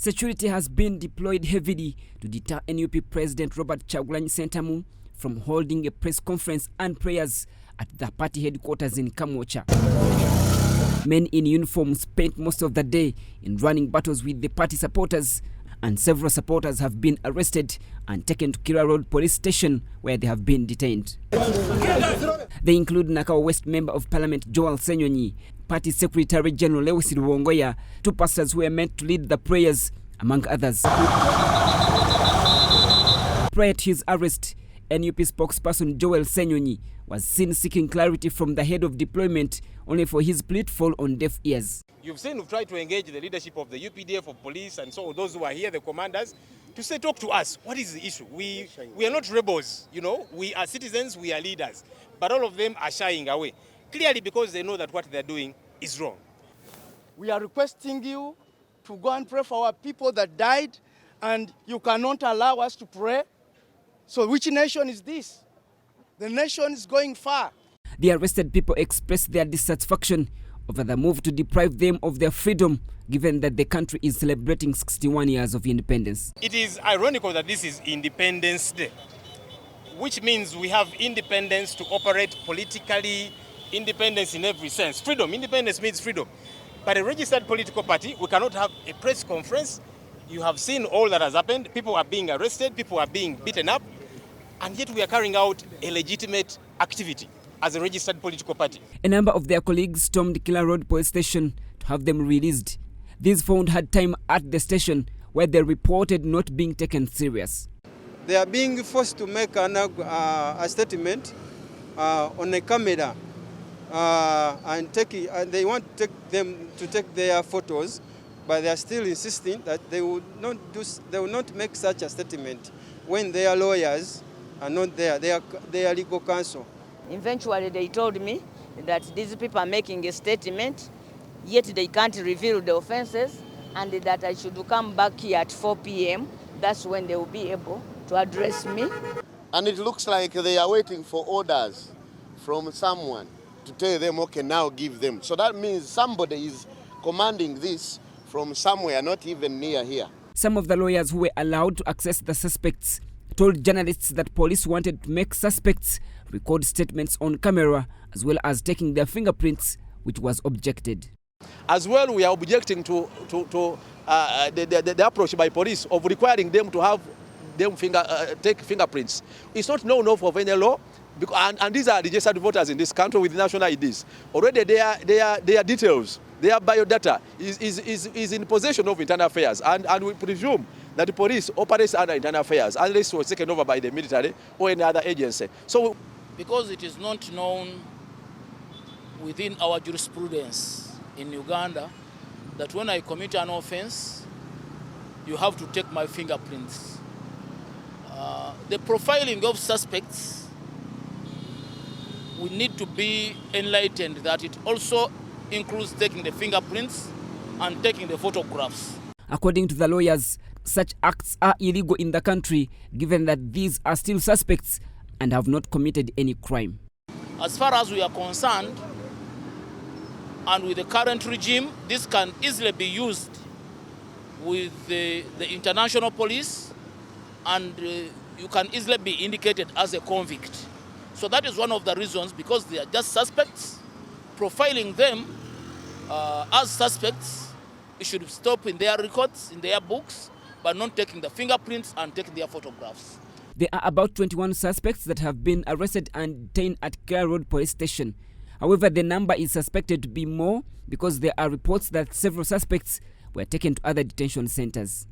Security has been deployed heavily to deter NUP President Robert Kyagulanyi Ssentamu from holding a press conference and prayers at the party headquarters in Kamwocha. Men in uniform spent most of the day in running battles with the party supporters, and several supporters have been arrested and taken to Kira Road Police Station where they have been detained. They include Nakawa West Member of Parliament Joel Ssenyonyi, Party Secretary General Lewis Rubongoya, two pastors who were meant to lead the prayers, among others. Prior to his arrest, NUP spokesperson Joel Ssenyonyi was seen seeking clarity from the head of deployment, only for his plea to fall on deaf ears. You've seen we've tried to engage the leadership of the UPDF, of police, and so those who are here, the commanders, to say, talk to us. What is the issue? We are not rebels, you know. We are citizens, we are leaders. But all of them are shying away, clearly because they know that what they're doing is wrong. We are requesting you to go and pray for our people that died, and you cannot allow us to pray. So which nation is this? The nation is going far. The arrested people expressed their dissatisfaction over the move to deprive them of their freedom, given that the country is celebrating 61 years of independence. It is ironical that this is Independence Day, which means we have independence to operate politically, independence in every sense. Freedom, independence means freedom. But a registered political party, we cannot have a press conference. You have seen all that has happened. People are being arrested, people are being beaten up, and yet we are carrying out a legitimate activity as a registered political party. A number of their colleagues stormed Kila Road Police Station to have them released. These found hard time at the station, where they reported not being taken serious. They are being forced to make a statement on a camera, and they want to take their photos, but they are still insisting that they will not make such a statement when their lawyers are not there. They are legal counsel. Eventually they told me that these people are making a statement, yet they can't reveal the offenses, and that I should come back here at 4 p.m. That's when they will be able to address me. And it looks like they are waiting for orders from someone to tell them, okay, now give them. So that means somebody is commanding this from somewhere, not even near here. Some of the lawyers who were allowed to access the suspects told journalists that police wanted to make suspects record statements on camera, as well as taking their fingerprints, which was objected. As well, we are objecting to the approach by police of requiring them to have them take fingerprints. It's not known of any law, because, and these are registered voters in this country with national IDs. Already their details, their biodata is in possession of internal affairs, and we presume that the police operates under internal affairs unless it was taken over by the military or any other agency. So, because it is not known within our jurisprudence in Uganda that when I commit an offense, you have to take my fingerprints. The profiling of suspects, we need to be enlightened that it also includes taking the fingerprints and taking the photographs. According to the lawyers, such acts are illegal in the country, given that these are still suspects and have not committed any crime. As far as we are concerned, and with the current regime, this can easily be used with the international police, and you can easily be indicated as a convict. So that is one of the reasons, because they are just suspects. Profiling them as suspects, it should stop in their records, in their books, but not taking the fingerprints and taking their photographs. There are about 21 suspects that have been arrested and detained at Kira Road Police Station. However, the number is suspected to be more because there are reports that several suspects were taken to other detention centers.